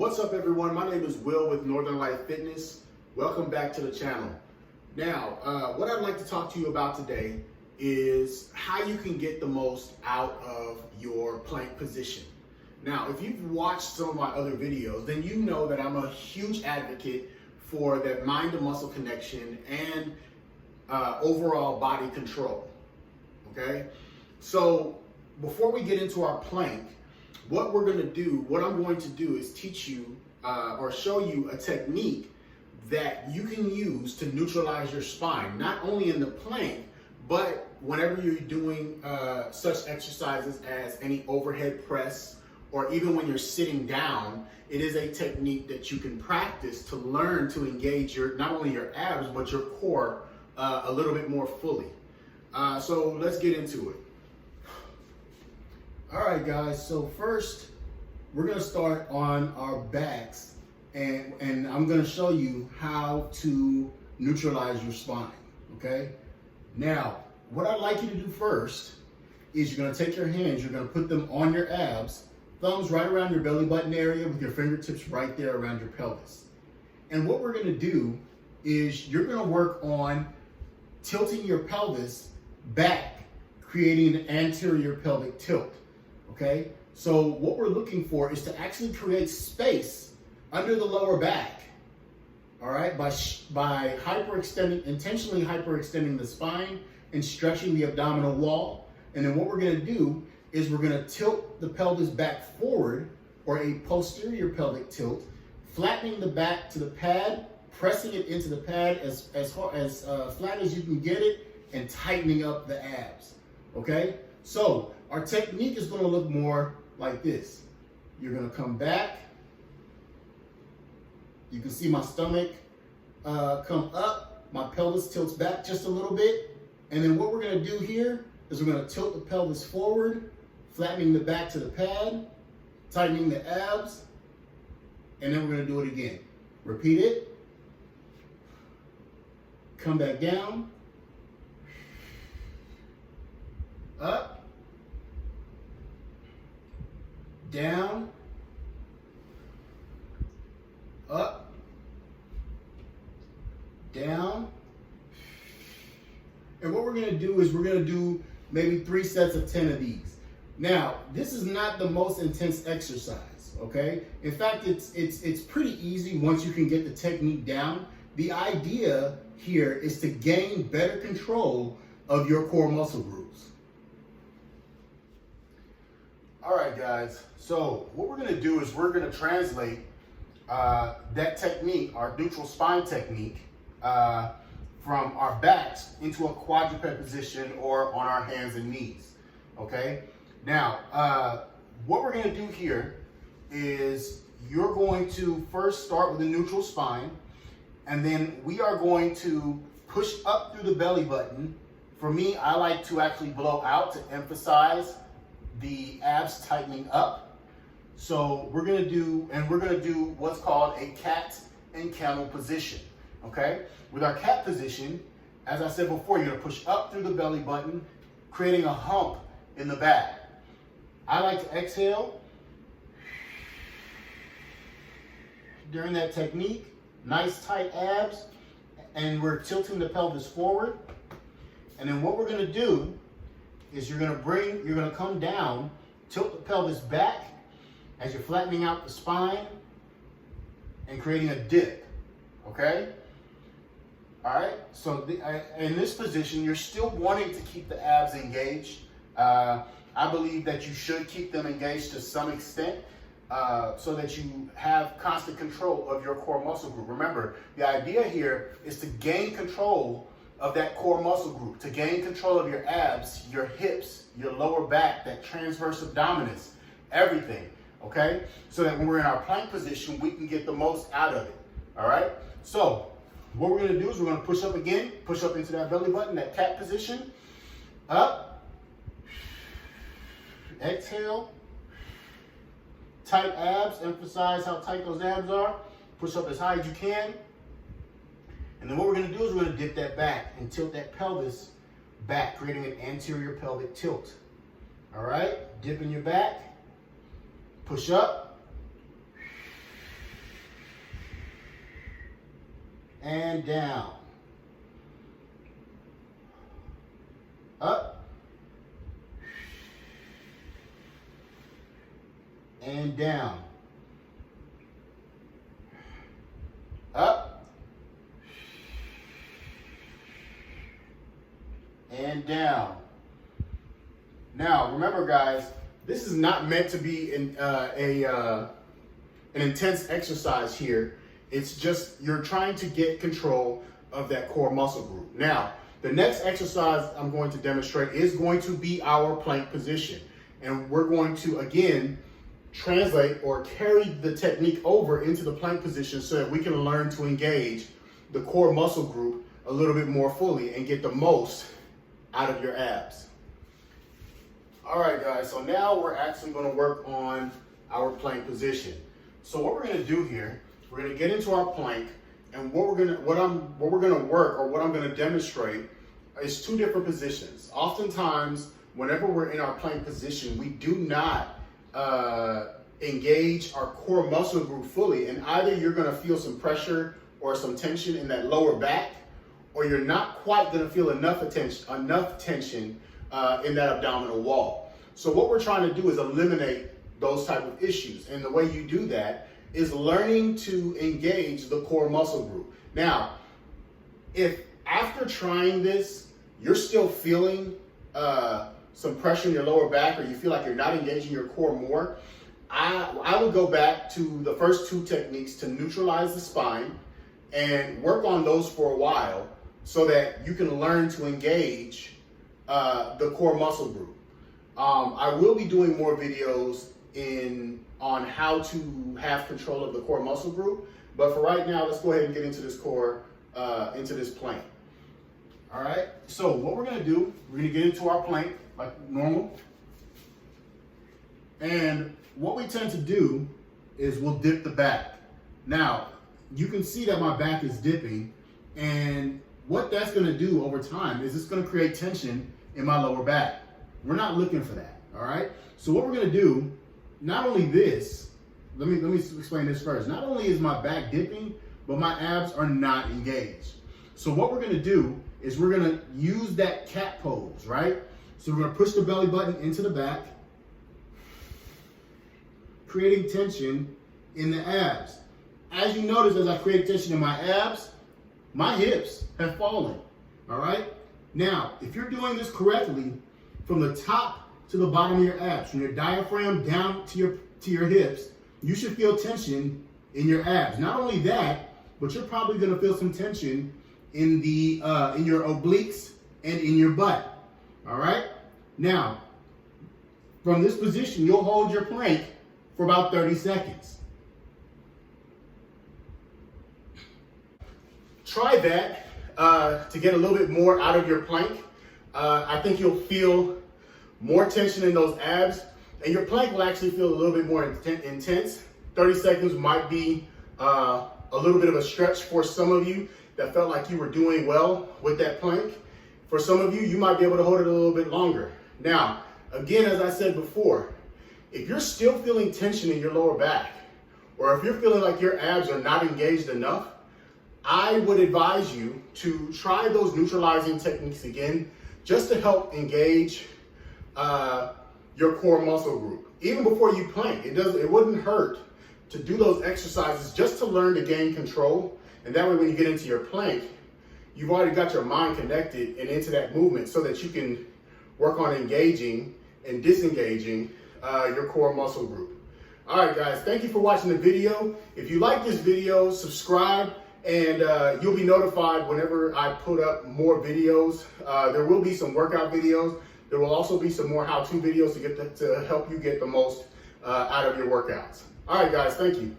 What's up, everyone? My name is Will with Northern Fitness. Welcome back to the channel. Now, what I'd like to talk to you about today is how you can get the most out of your plank position. Now, if you've watched some of my other videos, then you know that I'm a huge advocate for that mind to muscle connection and overall body control. Okay? So before we get into our plank, what I'm going to do is teach you or show you a technique that you can use to neutralize your spine, not only in the plank, but whenever you're doing such exercises as any overhead press, or even when you're sitting down. It is a technique that you can practice to learn to engage not only your abs, but your core a little bit more fully. So let's get into it. All right, guys, so first we're gonna start on our backs, and I'm gonna show you how to neutralize your spine, okay? Now, what I'd like you to do first is you're gonna take your hands, you're gonna put them on your abs, thumbs right around your belly button area with your fingertips right there around your pelvis. And what we're gonna do is you're gonna work on tilting your pelvis back, creating an anterior pelvic tilt. Okay, so what we're looking for is to actually create space under the lower back, all right, by intentionally hyperextending the spine and stretching the abdominal wall. And then what we're gonna do is we're gonna tilt the pelvis back forward, or a posterior pelvic tilt, flattening the back to the pad, pressing it into the pad as flat as you can get it, and tightening up the abs, okay? So our technique is going to look more like this. You're going to come back. You can see my stomach come up. My pelvis tilts back just a little bit. And then what we're going to do here is we're going to tilt the pelvis forward, flattening the back to the pad, tightening the abs, and then we're going to do it again. Repeat it. Come back down. Up. Down, up, down. And what we're going to do is we're going to do maybe 3 sets of 10 of these. Now, this is not the most intense exercise, okay? In fact, it's pretty easy once you can get the technique down. The idea here is to gain better control of your core muscle groups. All right, guys, so what we're going to do is we're going to translate that technique, our neutral spine technique, from our backs into a quadruped position or on our hands and knees, okay? Now, what we're going to do here is you're going to first start with a neutral spine, and then we are going to push up through the belly button. For me, I like to actually blow out to emphasize the abs tightening up. So we're gonna do what's called a cat and camel position, okay? With our cat position, as I said before, you're gonna push up through the belly button, creating a hump in the back. I like to exhale during that technique, nice tight abs, and we're tilting the pelvis forward. And then what we're gonna do is you're gonna come down, tilt the pelvis back as you're flattening out the spine and creating a dip, okay? All right, so in this position, you're still wanting to keep the abs engaged. I believe that you should keep them engaged to some extent so that you have constant control of your core muscle group. Remember, the idea here is to gain control of that core muscle group, to gain control of your abs, your hips, your lower back, that transverse abdominis, everything, okay? So that when we're in our plank position, we can get the most out of it, all right? So what we're gonna do is we're gonna push up again, push up into that belly button, that cat position, up, exhale, tight abs, emphasize how tight those abs are, push up as high as you can. And then what we're going to do is we're going to dip that back and tilt that pelvis back, creating an anterior pelvic tilt. All right, dip in your back, push up, and down. Up and down. Up and down. Now, remember guys, this is not meant to be an intense exercise here. It's just you're trying to get control of that core muscle group. Now, the next exercise I'm going to demonstrate is going to be our plank position. And we're going to, again, translate or carry the technique over into the plank position so that we can learn to engage the core muscle group a little bit more fully and get the most out of your abs. All right, guys, so now we're actually going to work on our plank position. So what we're going to do here, we're going to get into our plank, and what we're going to work, or what I'm going to demonstrate, is two different positions. Oftentimes, whenever we're in our plank position, we do not engage our core muscle group fully, and either you're going to feel some pressure or some tension in that lower back, or you're not quite going to feel enough tension in that abdominal wall. So what we're trying to do is eliminate those type of issues, and the way you do that is learning to engage the core muscle group. Now, if after trying this, you're still feeling some pressure in your lower back, or you feel like you're not engaging your core more, I would go back to the first two techniques to neutralize the spine and work on those for a while so that you can learn to engage the core muscle group. I will be doing more videos on how to have control of the core muscle group, but for right now, let's go ahead and get into this into this plank. All right, so what we're gonna do, we're gonna get into our plank like normal. And what we tend to do is we'll dip the back. Now, you can see that my back is dipping, and what that's gonna do over time is it's gonna create tension in my lower back. We're not looking for that, all right? So what we're gonna do, not only this, let me explain this first. Not only is my back dipping, but my abs are not engaged. So what we're gonna do is we're gonna use that cat pose, right? So we're gonna push the belly button into the back, creating tension in the abs. As you notice, as I create tension in my abs, my hips have fallen, all right? Now, if you're doing this correctly, from the top to the bottom of your abs, from your diaphragm down to your hips, you should feel tension in your abs. Not only that, but you're probably gonna feel some tension in your obliques and in your butt, all right? Now, from this position, you'll hold your plank for about 30 seconds. Try that to get a little bit more out of your plank. I think you'll feel more tension in those abs, and your plank will actually feel a little bit more intense. 30 seconds might be a little bit of a stretch for some of you that felt like you were doing well with that plank. For some of you, you might be able to hold it a little bit longer. Now, again, as I said before, if you're still feeling tension in your lower back, or if you're feeling like your abs are not engaged enough, I would advise you to try those neutralizing techniques again, just to help engage your core muscle group. Even before you plank, it wouldn't hurt to do those exercises just to learn to gain control. And that way, when you get into your plank, you've already got your mind connected and into that movement so that you can work on engaging and disengaging your core muscle group. All right, guys, thank you for watching the video. If you like this video, subscribe, and you'll be notified whenever I put up more videos. There will be some workout videos. There will also be some more how-to videos to help you get the most out of your workouts. All right, guys, thank you.